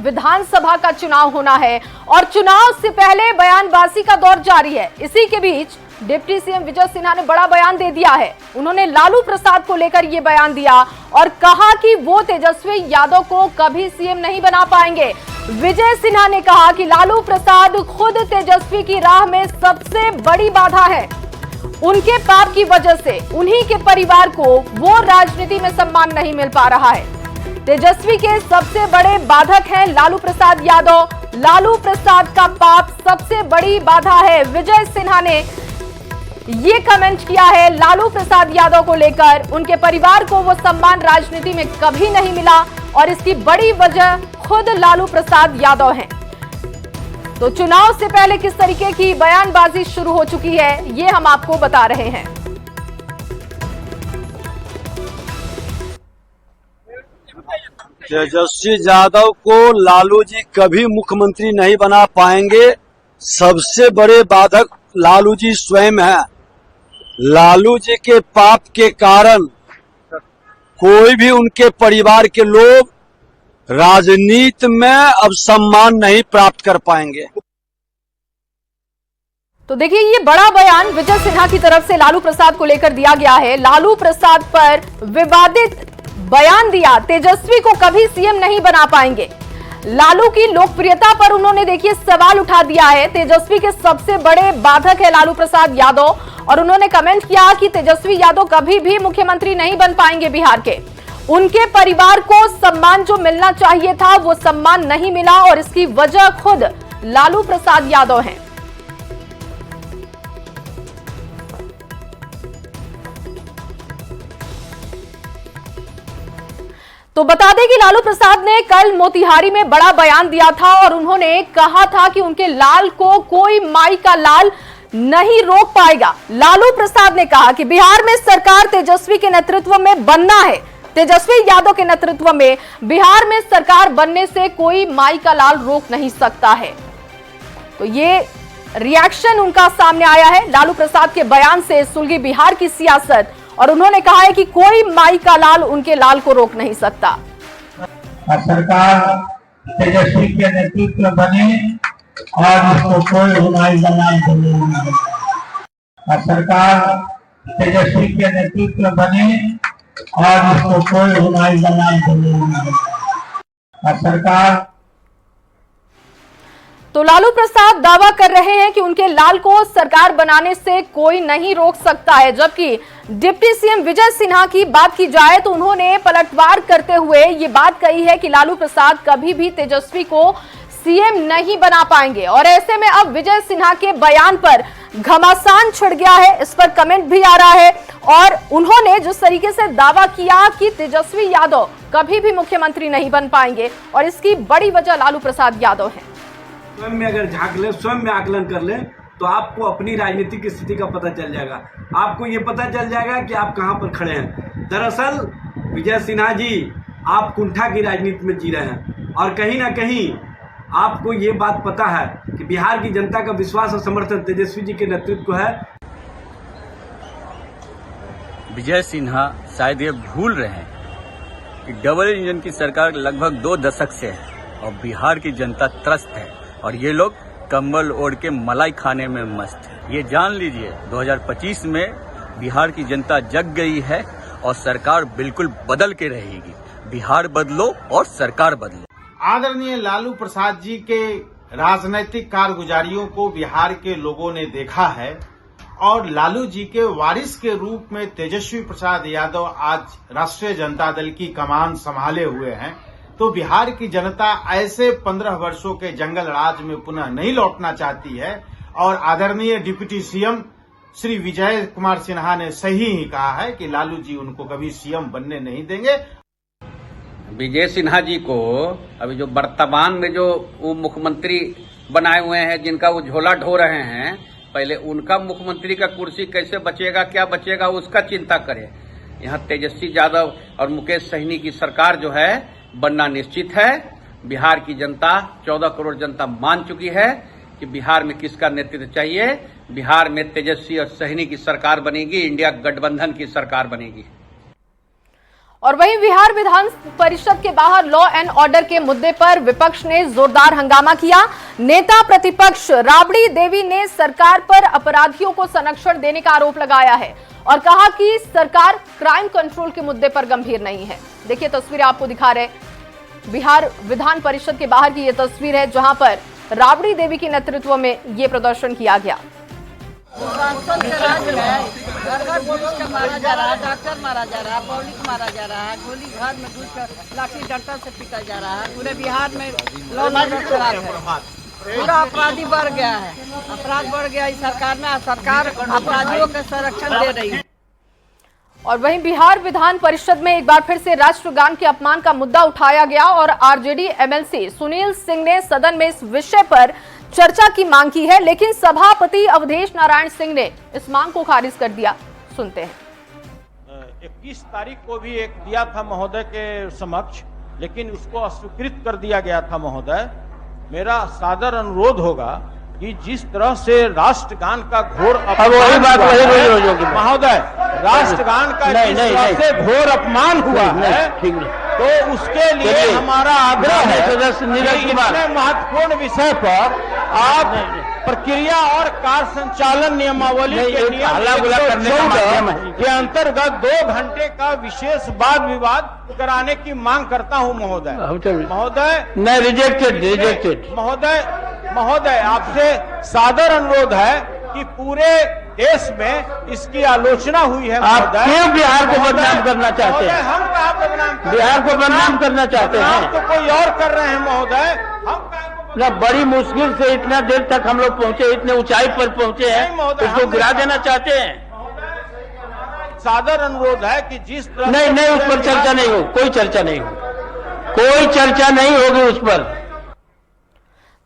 विधानसभा का चुनाव होना है और चुनाव से पहले बयानबाजी का दौर जारी है। इसी के बीच डिप्टी सीएम विजय सिन्हा ने बड़ा बयान दे दिया है। उन्होंने लालू प्रसाद को लेकर यह बयान दिया और कहा कि वो तेजस्वी यादव को कभी सीएम नहीं बना पाएंगे। विजय सिन्हा ने कहा कि लालू प्रसाद खुद तेजस्वी की राह में सबसे बड़ी बाधा है। उनके पाप की वजह से उन्हीं के परिवार को वो राजनीति में सम्मान नहीं मिल पा रहा है। तेजस्वी के सबसे बड़े बाधक हैं लालू प्रसाद यादव। लालू प्रसाद का पाप सबसे बड़ी बाधा है। विजय सिन्हा ने ये कमेंट किया है लालू प्रसाद यादव को लेकर। उनके परिवार को वो सम्मान राजनीति में कभी नहीं मिला और इसकी बड़ी वजह खुद लालू प्रसाद यादव हैं। तो चुनाव से पहले किस तरीके की बयानबाजी शुरू हो चुकी है, ये हम आपको बता रहे हैं। तेजस्वी यादव को लालू जी कभी मुख्यमंत्री नहीं बना पाएंगे। सबसे बड़े बाधक लालू जी स्वयं हैं। लालू जी के पाप के कारण कोई भी उनके परिवार के लोग राजनीति में अब सम्मान नहीं प्राप्त कर पाएंगे। तो देखिए, ये बड़ा बयान विजय सिन्हा की तरफ से लालू प्रसाद को लेकर दिया गया है। लालू प्रसाद पर विवादित बयान दिया, तेजस्वी को कभी सीएम नहीं बना पाएंगे। लालू की लोकप्रियता पर उन्होंने देखिए सवाल उठा दिया है। तेजस्वी के सबसे बड़े बाधक है लालू प्रसाद यादव और उन्होंने कमेंट किया कि तेजस्वी यादव कभी भी मुख्यमंत्री नहीं बन पाएंगे बिहार के। उनके परिवार को सम्मान जो मिलना चाहिए था वो सम्मान नहीं मिला और इसकी वजह खुद लालू प्रसाद यादव हैं। तो बता दें कि लालू प्रसाद ने कल मोतिहारी में बड़ा बयान दिया था और उन्होंने कहा था कि उनके लाल को कोई माई का लाल नहीं रोक पाएगा। लालू प्रसाद ने कहा कि बिहार में सरकार तेजस्वी के नेतृत्व में बनना है। तेजस्वी यादव के नेतृत्व में बिहार में सरकार बनने से कोई माई का लाल रोक नहीं सकता है। तो ये रिएक्शन उनका सामने आया है लालू प्रसाद के बयान से सुलगी बिहार की सियासत और उन्होंने कहा है कि कोई माई का लाल उनके लाल को रोक नहीं सकता। सरकार तेजस्वी के नेतृत्व में बने और इसको कोई माई का लाल नहीं। सरकार तेजस्वी के नेतृत्व में बने और इसको कोई माई का लाल नहीं। सरकार तो लालू प्रसाद दावा कर रहे हैं कि उनके लाल को सरकार बनाने से कोई नहीं रोक सकता है, जबकि डिप्टी सीएम विजय सिन्हा की बात की जाए तो उन्होंने पलटवार करते हुए ये बात कही है कि लालू प्रसाद कभी भी तेजस्वी को सीएम नहीं बना पाएंगे। और ऐसे में अब विजय सिन्हा के बयान पर घमासान छिड़ गया है, इस पर कमेंट भी आ रहा है और उन्होंने जिस तरीके से दावा किया कि तेजस्वी यादव कभी भी मुख्यमंत्री नहीं बन पाएंगे और इसकी बड़ी वजह लालू प्रसाद यादव है। स्वयं में अगर झांक ले, स्वयं में आकलन कर ले तो आपको अपनी राजनीतिक स्थिति का पता चल जाएगा। आपको ये पता चल जाएगा कि आप कहां पर खड़े हैं। दरअसल विजय सिन्हा जी आप कुंठा की राजनीति में जी रहे हैं और कहीं ना कहीं आपको ये बात पता है कि बिहार की जनता का विश्वास और समर्थन तेजस्वी जी के नेतृत्व को है। विजय सिन्हा शायद ये भूल रहे हैं कि डबल इंजन की सरकार लगभग 2 दशक से है और बिहार की जनता त्रस्त है और ये लोग कंबल ओढ़ के मलाई खाने में मस्त है। ये जान लीजिए 2025 में बिहार की जनता जग गई है और सरकार बिल्कुल बदल के रहेगी। बिहार बदलो और सरकार बदलो। आदरणीय लालू प्रसाद जी के राजनैतिक कारगुजारियों को बिहार के लोगों ने देखा है और लालू जी के वारिस के रूप में तेजस्वी प्रसाद यादव आज राष्ट्रीय जनता दल की कमान संभाले हुए हैं। तो बिहार की जनता ऐसे 15 वर्षों के जंगल राज में पुनः नहीं लौटना चाहती है और आदरणीय डिप्टी सीएम श्री विजय कुमार सिन्हा ने सही ही कहा है कि लालू जी उनको कभी सीएम बनने नहीं देंगे। विजय सिन्हा जी को अभी जो वर्तमान में जो वो मुख्यमंत्री बनाए हुए हैं, जिनका वो झोला ढो रहे हैं, पहले उनका मुख्यमंत्री का कुर्सी कैसे बचेगा, क्या बचेगा, उसका चिंता करें। यहाँ तेजस्वी यादव और मुकेश सहनी की सरकार जो है बनना निश्चित है। बिहार की जनता 14 करोड़ जनता मान चुकी है कि बिहार में किसका नेतृत्व चाहिए। बिहार में तेजस्वी और सहनी की सरकार बनेगी, इंडिया गठबंधन की सरकार बनेगी। और वहीं बिहार विधान परिषद के बाहर लॉ एंड ऑर्डर के मुद्दे पर विपक्ष ने जोरदार हंगामा किया। नेता प्रतिपक्ष राबड़ी देवी ने सरकार पर अपराधियों को संरक्षण देने का आरोप लगाया है और कहा कि सरकार क्राइम कंट्रोल के मुद्दे पर गंभीर नहीं है। देखिए तस्वीरें आपको दिखा रहे, बिहार विधान परिषद के बाहर की ये तस्वीर है जहां पर राबड़ी देवी के नेतृत्व में ये प्रदर्शन किया गया। घर घर पुलिस का मारा जा रहा है, डॉक्टर मारा जा रहा है, पब्लिक मारा जा रहा है, गोली घर में दूध का लाठी डंडा से पीटा जा रहा है। पूरे बिहार में लॉ एंड खराब है, पूरा अपराधी बढ़ गया है, अपराध बढ़ गया इस सरकार में। सरकार अपराधियों का संरक्षण दे रही है। और वहीं बिहार विधान परिषद में एक बार फिर से राष्ट्रगान के अपमान का मुद्दा उठाया गया और आरजेडी एमएलसी सुनील सिंह ने सदन में इस विषय पर चर्चा की मांग की है, लेकिन सभापति अवधेश नारायण सिंह ने इस मांग को खारिज कर दिया। सुनते हैं। 21 तारीख को भी एक दिया था महोदय के समक्ष, लेकिन उसको अस्वीकृत कर दिया गया था। महोदय, मेरा सादर अनुरोध होगा कि जिस तरह से राष्ट्रगान का घोर अपमान महोदय, राष्ट्रगान का जिस तरह से घोर अपमान हुआ है, तो उसके लिए हमारा आग्रह है कि इतने महत्वपूर्ण विषय पर आप प्रक्रिया और कार्य संचालन नियमावली के नियम के अंतर्गत 2 घंटे का विशेष वाद विवाद कराने की मांग करता हूं महोदय। नहीं, रिजेक्टेड महोदय, आपसे सादर अनुरोध है कि पूरे देश में इसकी आलोचना हुई है। आप क्यों बिहार को बदनाम करना चाहते हैं? हम कहाँ बदनाम, बिहार को बदनाम करना चाहते हैं? तो कोई और कर रहे हैं महोदय। हम ना बड़ी मुश्किल से इतना देर तक हम लोग पहुंचे, इतने ऊंचाई पर पहुंचे हैं, उसको गिरा देना चाहते हैं। सादर अनुरोध है कि जिस तरह नहीं, उस पर चर्चा नहीं हो, कोई चर्चा नहीं हो, कोई चर्चा नहीं होगी उस पर।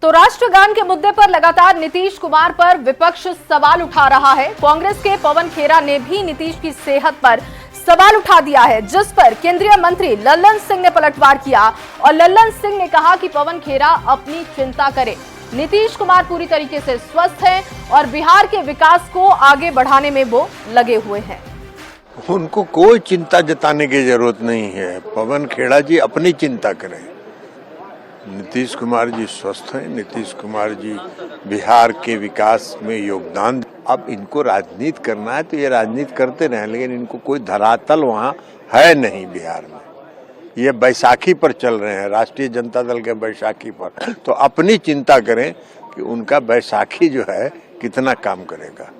तो राष्ट्रगान के मुद्दे पर लगातार नीतीश कुमार पर विपक्ष सवाल उठा रहा है। कांग्रेस के पवन खेरा ने भी नीतीश की सेहत पर सवाल उठा दिया है, जिस पर केंद्रीय मंत्री लल्लन सिंह ने पलटवार किया और लल्लन सिंह ने कहा कि पवन खेरा अपनी चिंता करे, नीतीश कुमार पूरी तरीके से स्वस्थ हैं और बिहार के विकास को आगे बढ़ाने में वो लगे हुए हैं। उनको कोई चिंता जताने की जरूरत नहीं है। पवन खेड़ा जी अपनी चिंता करें। नीतीश कुमार जी स्वस्थ हैं, नीतीश कुमार जी बिहार के विकास में योगदान। अब इनको राजनीति करना है तो ये राजनीति करते रहें, लेकिन इनको कोई धरातल वहाँ है नहीं बिहार में। ये बैसाखी पर चल रहे हैं, राष्ट्रीय जनता दल के बैसाखी पर। तो अपनी चिंता करें कि उनका बैसाखी जो है कितना काम करेगा।